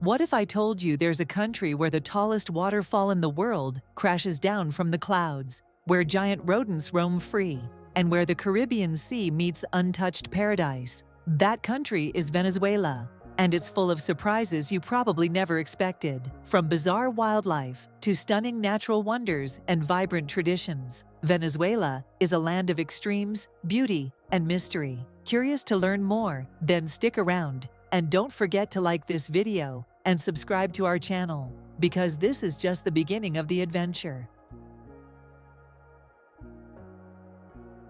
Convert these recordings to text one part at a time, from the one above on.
What if I told you there's a country where the tallest waterfall in the world crashes down from the clouds, where giant rodents roam free, and where the Caribbean Sea meets untouched paradise? That country is Venezuela, and it's full of surprises you probably never expected. From bizarre wildlife to stunning natural wonders and vibrant traditions, Venezuela is a land of extremes, beauty, and mystery. Curious to learn more? Then stick around, and don't forget to like this video and subscribe to our channel, because this is just the beginning of the adventure.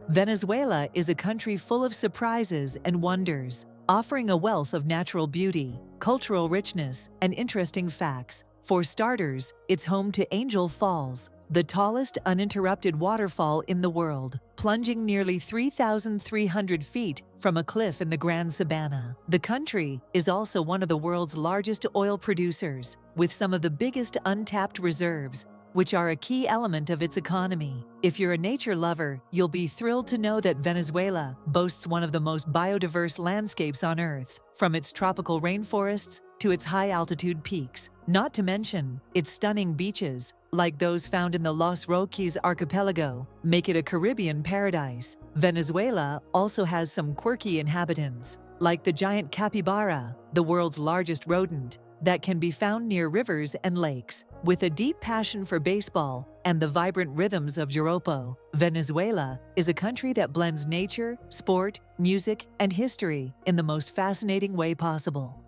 Venezuela is a country full of surprises and wonders, offering a wealth of natural beauty, cultural richness, and interesting facts. For starters, it's home to Angel Falls, the tallest uninterrupted waterfall in the world, plunging nearly 3,300 feet from a cliff in the Gran Sabana. The country is also one of the world's largest oil producers, with some of the biggest untapped reserves, which are a key element of its economy. If you're a nature lover, you'll be thrilled to know that Venezuela boasts one of the most biodiverse landscapes on Earth, from its tropical rainforests to its high-altitude peaks, not to mention its stunning beaches, like those found in the Los Roques archipelago, make it a Caribbean paradise. Venezuela also has some quirky inhabitants, like the giant capybara, the world's largest rodent, that can be found near rivers and lakes. With a deep passion for baseball and the vibrant rhythms of joropo, Venezuela is a country that blends nature, sport, music, and history in the most fascinating way possible.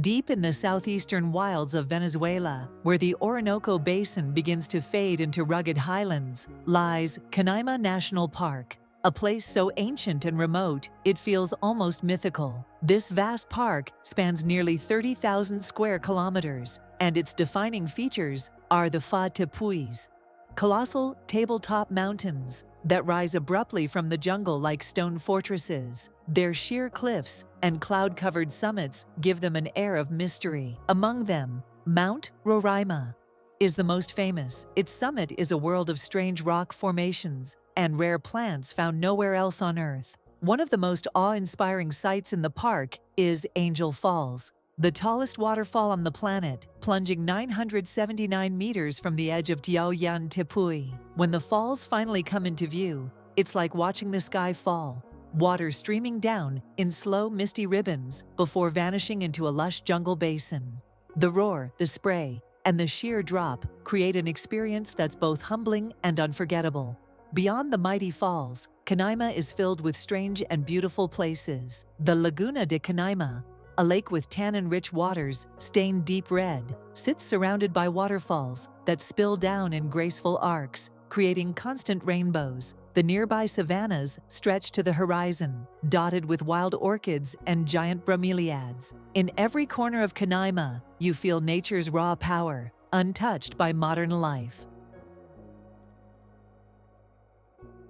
Deep in the southeastern wilds of Venezuela, where the Orinoco Basin begins to fade into rugged highlands, lies Canaima National Park, a place so ancient and remote it feels almost mythical. This vast park spans nearly 30,000 square kilometers, and its defining features are the tepuis, colossal tabletop mountains that rise abruptly from the jungle like stone fortresses. Their sheer cliffs and cloud-covered summits give them an air of mystery. Among them, Mount Roraima is the most famous. Its summit is a world of strange rock formations and rare plants found nowhere else on Earth. One of the most awe-inspiring sights in the park is Angel Falls, the tallest waterfall on the planet, plunging 979 meters from the edge of Tepuis. When the falls finally come into view, it's like watching the sky fall, water streaming down in slow, misty ribbons before vanishing into a lush jungle basin. The roar, the spray, and the sheer drop create an experience that's both humbling and unforgettable. Beyond the mighty falls, Canaima is filled with strange and beautiful places. The Laguna de Canaima, a lake with tannin-rich waters stained deep red, sits surrounded by waterfalls that spill down in graceful arcs, creating constant rainbows. The nearby savannas stretch to the horizon, dotted with wild orchids and giant bromeliads. In every corner of Canaima, you feel nature's raw power, untouched by modern life.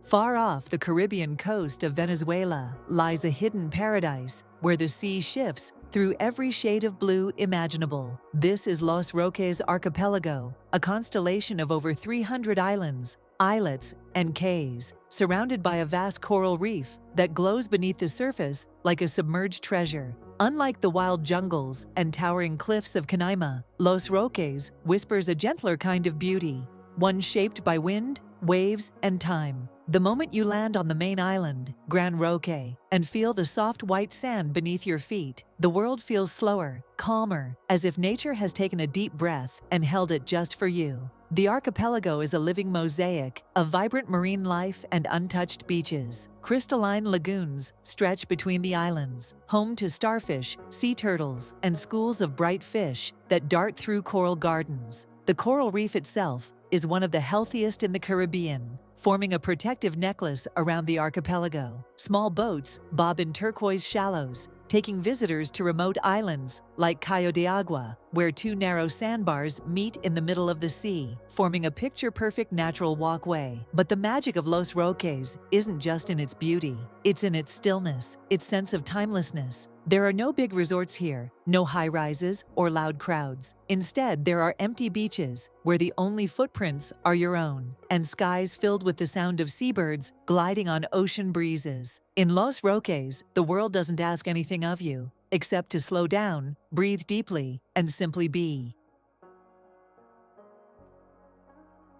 Far off the Caribbean coast of Venezuela lies a hidden paradise where the sea shifts through every shade of blue imaginable. This is Los Roques archipelago, a constellation of over 300 islands, islets, and cays, surrounded by a vast coral reef that glows beneath the surface like a submerged treasure. Unlike the wild jungles and towering cliffs of Canaima, Los Roques whispers a gentler kind of beauty, one shaped by wind, waves, and time. The moment you land on the main island, Gran Roque, and feel the soft white sand beneath your feet, the world feels slower, calmer, as if nature has taken a deep breath and held it just for you. The archipelago is a living mosaic of vibrant marine life and untouched beaches. Crystalline lagoons stretch between the islands, home to starfish, sea turtles, and schools of bright fish that dart through coral gardens. The coral reef itself is one of the healthiest in the Caribbean, forming a protective necklace around the archipelago. Small boats bob in turquoise shallows, taking visitors to remote islands like Cayo de Agua, where two narrow sandbars meet in the middle of the sea, forming a picture-perfect natural walkway. But the magic of Los Roques isn't just in its beauty. It's in its stillness, its sense of timelessness. There are no big resorts here, no high-rises or loud crowds. Instead, there are empty beaches where the only footprints are your own, and skies filled with the sound of seabirds gliding on ocean breezes. In Los Roques, the world doesn't ask anything of you, except to slow down, breathe deeply, and simply be.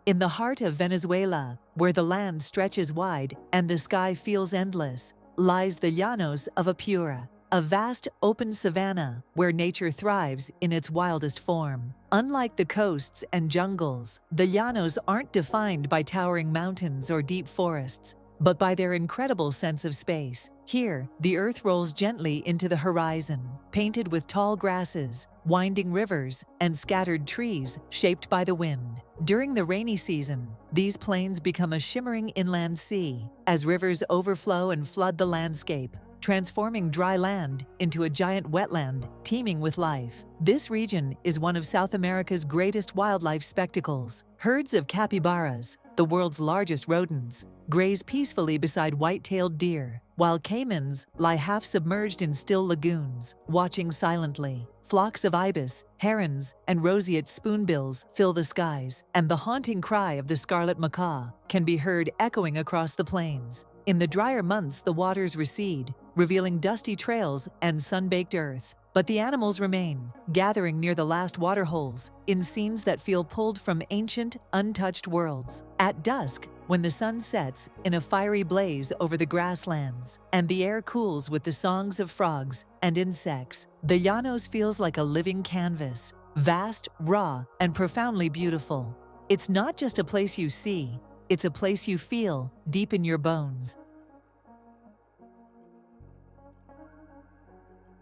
In the heart of Venezuela, where the land stretches wide and the sky feels endless, lies the Llanos of Apure, a vast open savanna where nature thrives in its wildest form. Unlike the coasts and jungles, the Llanos aren't defined by towering mountains or deep forests, but by their incredible sense of space. Here, the earth rolls gently into the horizon, painted with tall grasses, winding rivers, and scattered trees shaped by the wind. During the rainy season, these plains become a shimmering inland sea as rivers overflow and flood the landscape, transforming dry land into a giant wetland teeming with life. This region is one of South America's greatest wildlife spectacles. Herds of capybaras, the world's largest rodents, graze peacefully beside white-tailed deer, while caimans lie half-submerged in still lagoons, watching silently. Flocks of ibis, herons, and roseate spoonbills fill the skies, and the haunting cry of the scarlet macaw can be heard echoing across the plains. In the drier months, the waters recede, revealing dusty trails and sun-baked earth. But the animals remain, gathering near the last waterholes, in scenes that feel pulled from ancient, untouched worlds. At dusk, when the sun sets in a fiery blaze over the grasslands, and the air cools with the songs of frogs and insects, the Llanos feels like a living canvas, vast, raw, and profoundly beautiful. It's not just a place you see, it's a place you feel deep in your bones.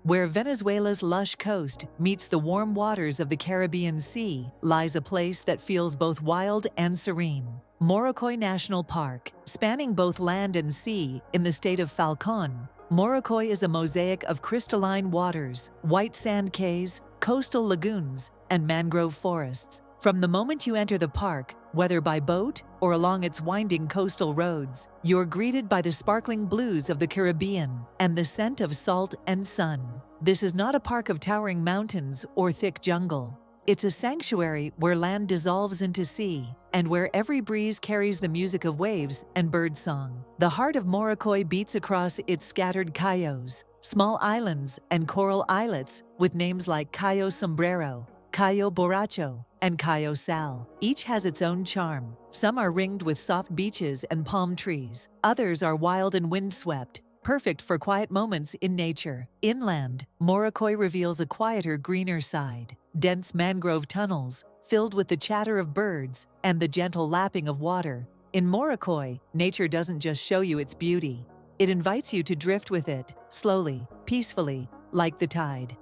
Where Venezuela's lush coast meets the warm waters of the Caribbean Sea lies a place that feels both wild and serene. Morocoy National Park, spanning both land and sea in the state of Falcon, Morocoy is a mosaic of crystalline waters, white sand cays, coastal lagoons, and mangrove forests. From the moment you enter the park, whether by boat or along its winding coastal roads, you're greeted by the sparkling blues of the Caribbean and the scent of salt and sun. This is not a park of towering mountains or thick jungle. It's a sanctuary where land dissolves into sea and where every breeze carries the music of waves and birdsong. The heart of Morocoy beats across its scattered cayos, small islands and coral islets with names like Cayo Sombrero, Cayo Borracho, and Cayo Sal. Each has its own charm. Some are ringed with soft beaches and palm trees. Others are wild and windswept, perfect for quiet moments in nature. Inland, Morocoy reveals a quieter, greener side. Dense mangrove tunnels, filled with the chatter of birds and the gentle lapping of water. In Morocoy, nature doesn't just show you its beauty. It invites you to drift with it, slowly, peacefully, like the tide.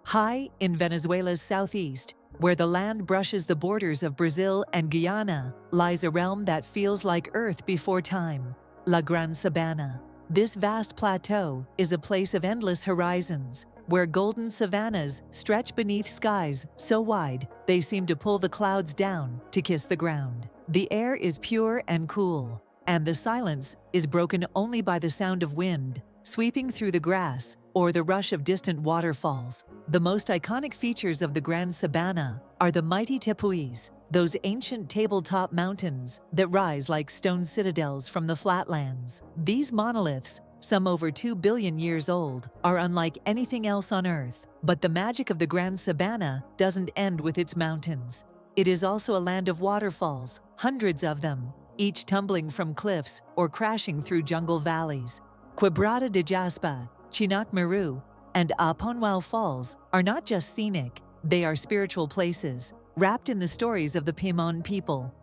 High in Venezuela's southeast, where the land brushes the borders of Brazil and Guyana, lies a realm that feels like Earth before time, La Gran Sabana. This vast plateau is a place of endless horizons, where golden savannas stretch beneath skies so wide they seem to pull the clouds down to kiss the ground. The air is pure and cool, and the silence is broken only by the sound of wind sweeping through the grass or the rush of distant waterfalls. The most iconic features of the Gran Sabana are the mighty tepuis, those ancient tabletop mountains that rise like stone citadels from the flatlands. These monoliths, some over 2 billion years old, are unlike anything else on Earth. But the magic of the Gran Sabana doesn't end with its mountains. It is also a land of waterfalls, hundreds of them, each tumbling from cliffs or crashing through jungle valleys. Quebrada de Jaspa, Chinook Meru, and Aponwao Falls are not just scenic, they are spiritual places, wrapped in the stories of the Pimon people.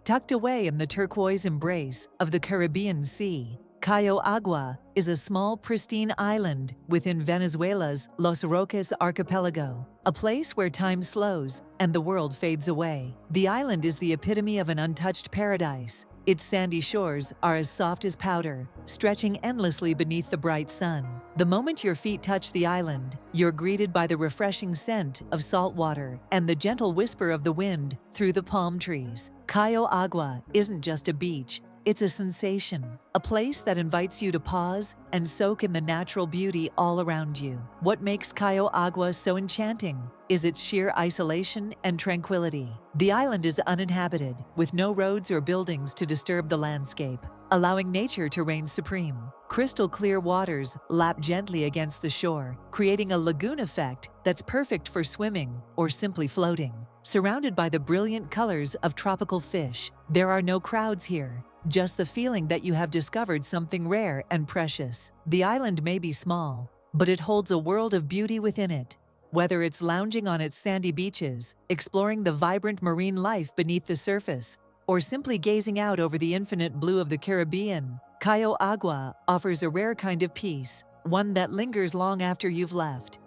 Tucked away in the turquoise embrace of the Caribbean Sea, Cayo Agua is a small, pristine island within Venezuela's Los Roques archipelago, a place where time slows and the world fades away. The island is the epitome of an untouched paradise. Its sandy shores are as soft as powder, stretching endlessly beneath the bright sun. The moment your feet touch the island, you're greeted by the refreshing scent of salt water and the gentle whisper of the wind through the palm trees. Cayo Agua isn't just a beach. It's a sensation, a place that invites you to pause and soak in the natural beauty all around you. What makes Cayo Agua so enchanting is its sheer isolation and tranquility. The island is uninhabited, with no roads or buildings to disturb the landscape, allowing nature to reign supreme. Crystal clear waters lap gently against the shore, creating a lagoon effect that's perfect for swimming or simply floating. Surrounded by the brilliant colors of tropical fish, there are no crowds here. Just the feeling that you have discovered something rare and precious. The island may be small, but it holds a world of beauty within it. Whether it's lounging on its sandy beaches, exploring the vibrant marine life beneath the surface, or simply gazing out over the infinite blue of the Caribbean, Cayo Agua offers a rare kind of peace, one that lingers long after you've left.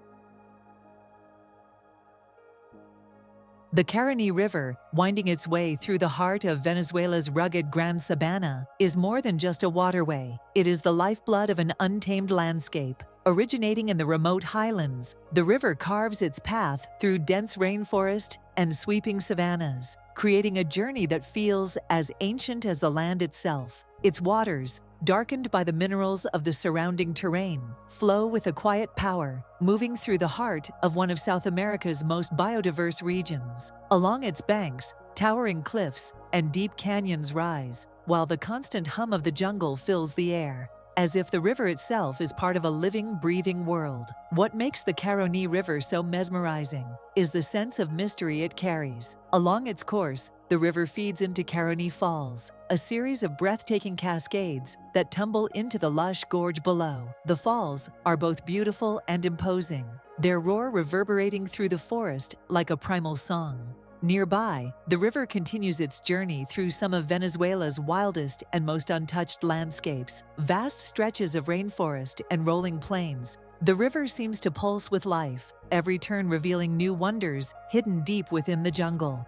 The Caroni River, winding its way through the heart of Venezuela's rugged Gran Sabana, is more than just a waterway. It is the lifeblood of an untamed landscape. Originating in the remote highlands, the river carves its path through dense rainforest and sweeping savannas, creating a journey that feels as ancient as the land itself. Its waters, darkened by the minerals of the surrounding terrain, flow with a quiet power, moving through the heart of one of South America's most biodiverse regions. Along its banks, towering cliffs and deep canyons rise, while the constant hum of the jungle fills the air, as if the river itself is part of a living, breathing world. What makes the Caroni River so mesmerizing is the sense of mystery it carries. Along its course, the river feeds into Caroni Falls, a series of breathtaking cascades that tumble into the lush gorge below. The falls are both beautiful and imposing, their roar reverberating through the forest like a primal song. Nearby, the river continues its journey through some of Venezuela's wildest and most untouched landscapes, vast stretches of rainforest and rolling plains. The river seems to pulse with life, every turn revealing new wonders hidden deep within the jungle.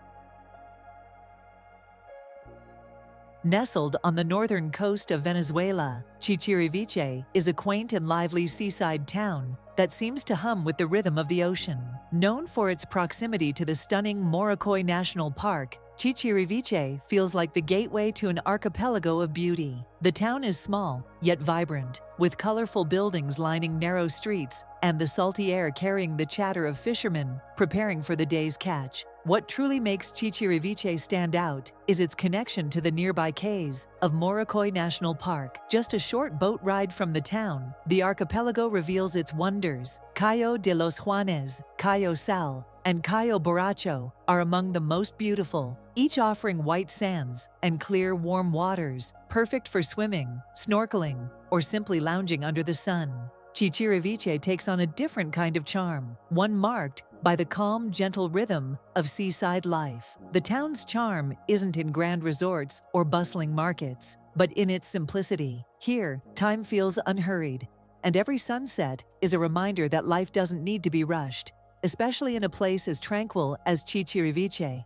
Nestled on the northern coast of Venezuela, Chichiriviche is a quaint and lively seaside town that seems to hum with the rhythm of the ocean. Known for its proximity to the stunning Morrocoy National Park, Chichiriviche feels like the gateway to an archipelago of beauty. The town is small, yet vibrant, with colorful buildings lining narrow streets and the salty air carrying the chatter of fishermen preparing for the day's catch. What truly makes Chichiriviche stand out is its connection to the nearby cays of Morrocoy National Park. Just a short boat ride from the town, the archipelago reveals its wonders. Cayo de los Juanes, Cayo Sal, and Cayo Borracho are among the most beautiful, each offering white sands and clear, warm waters, perfect for swimming, snorkeling, or simply lounging under the sun. Chichiriviche takes on a different kind of charm, one marked by the calm, gentle rhythm of seaside life. The town's charm isn't in grand resorts or bustling markets, but in its simplicity. Here, time feels unhurried, and every sunset is a reminder that life doesn't need to be rushed, especially in a place as tranquil as Chichiriviche.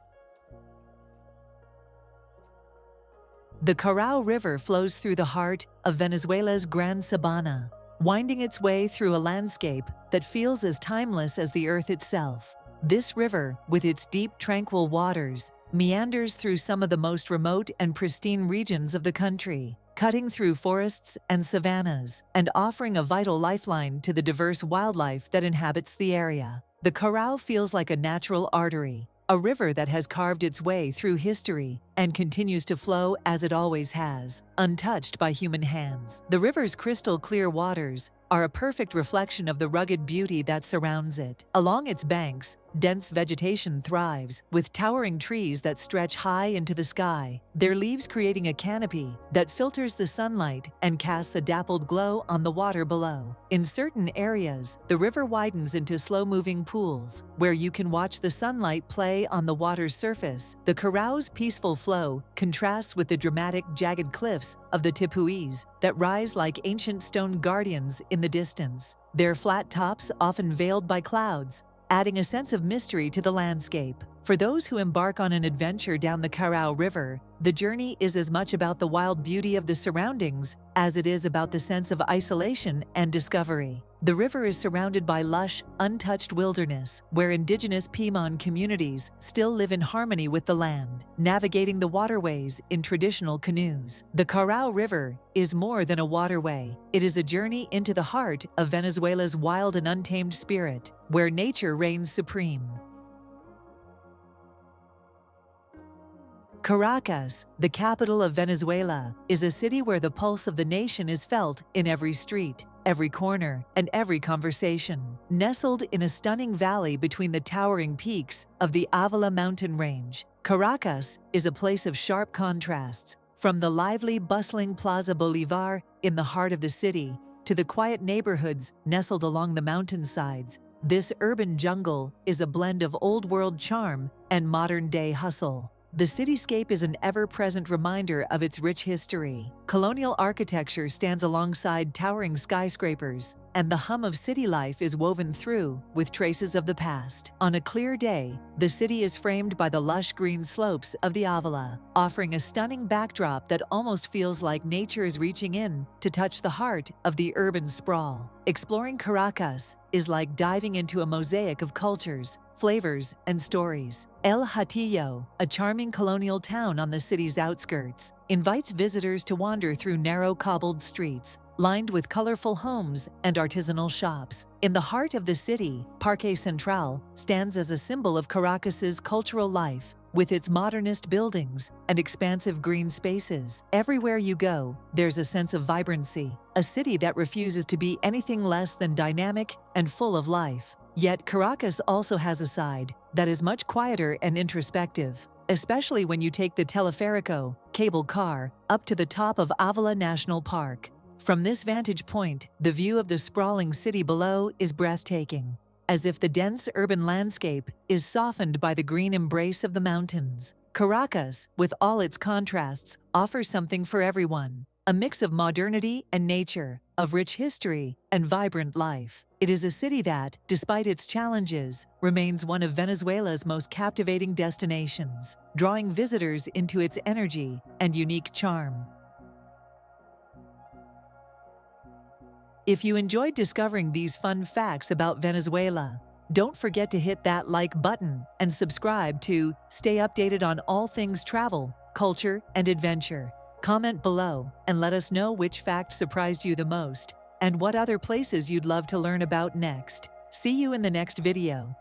The Carao River flows through the heart of Venezuela's Gran Sabana, winding its way through a landscape that feels as timeless as the earth itself. This river, with its deep, tranquil waters, meanders through some of the most remote and pristine regions of the country, cutting through forests and savannas and offering a vital lifeline to the diverse wildlife that inhabits the area. The Carao feels like a natural artery, a river that has carved its way through history and continues to flow as it always has, untouched by human hands. The river's crystal clear waters are a perfect reflection of the rugged beauty that surrounds it. Along its banks, dense vegetation thrives, with towering trees that stretch high into the sky, their leaves creating a canopy that filters the sunlight and casts a dappled glow on the water below. In certain areas, the river widens into slow-moving pools, where you can watch the sunlight play on the water's surface. The Carao's peaceful flow flow contrasts with the dramatic, jagged cliffs of the tepuis that rise like ancient stone guardians in the distance, their flat tops often veiled by clouds, adding a sense of mystery to the landscape. For those who embark on an adventure down the Carao River, the journey is as much about the wild beauty of the surroundings as it is about the sense of isolation and discovery. The river is surrounded by lush, untouched wilderness, where indigenous Pimon communities still live in harmony with the land, navigating the waterways in traditional canoes. The Carao River is more than a waterway. It is a journey into the heart of Venezuela's wild and untamed spirit, where nature reigns supreme. Caracas, the capital of Venezuela, is a city where the pulse of the nation is felt in every street, every corner, and every conversation. Nestled in a stunning valley between the towering peaks of the Ávila mountain range, Caracas is a place of sharp contrasts, from the lively, bustling Plaza Bolívar in the heart of the city to the quiet neighborhoods nestled along the mountainsides. This urban jungle is a blend of old-world charm and modern-day hustle. The cityscape is an ever-present reminder of its rich history. Colonial architecture stands alongside towering skyscrapers, and the hum of city life is woven through with traces of the past. On a clear day, the city is framed by the lush green slopes of the Ávila, offering a stunning backdrop that almost feels like nature is reaching in to touch the heart of the urban sprawl. Exploring Caracas is like diving into a mosaic of cultures, flavors, and stories. El Hatillo, a charming colonial town on the city's outskirts, invites visitors to wander through narrow cobbled streets, lined with colorful homes and artisanal shops. In the heart of the city, Parque Central stands as a symbol of Caracas's cultural life, with its modernist buildings and expansive green spaces. Everywhere you go, there's a sense of vibrancy, a city that refuses to be anything less than dynamic and full of life. Yet Caracas also has a side that is much quieter and introspective, especially when you take the teleférico, cable car, up to the top of Ávila National Park. From this vantage point, the view of the sprawling city below is breathtaking, as if the dense urban landscape is softened by the green embrace of the mountains. Caracas, with all its contrasts, offers something for everyone, a mix of modernity and nature, of rich history and vibrant life. It is a city that, despite its challenges, remains one of Venezuela's most captivating destinations, drawing visitors into its energy and unique charm. If you enjoyed discovering these fun facts about Venezuela, don't forget to hit that like button and subscribe to stay updated on all things travel, culture, and adventure. Comment below and let us know which fact surprised you the most and what other places you'd love to learn about next. See you in the next video.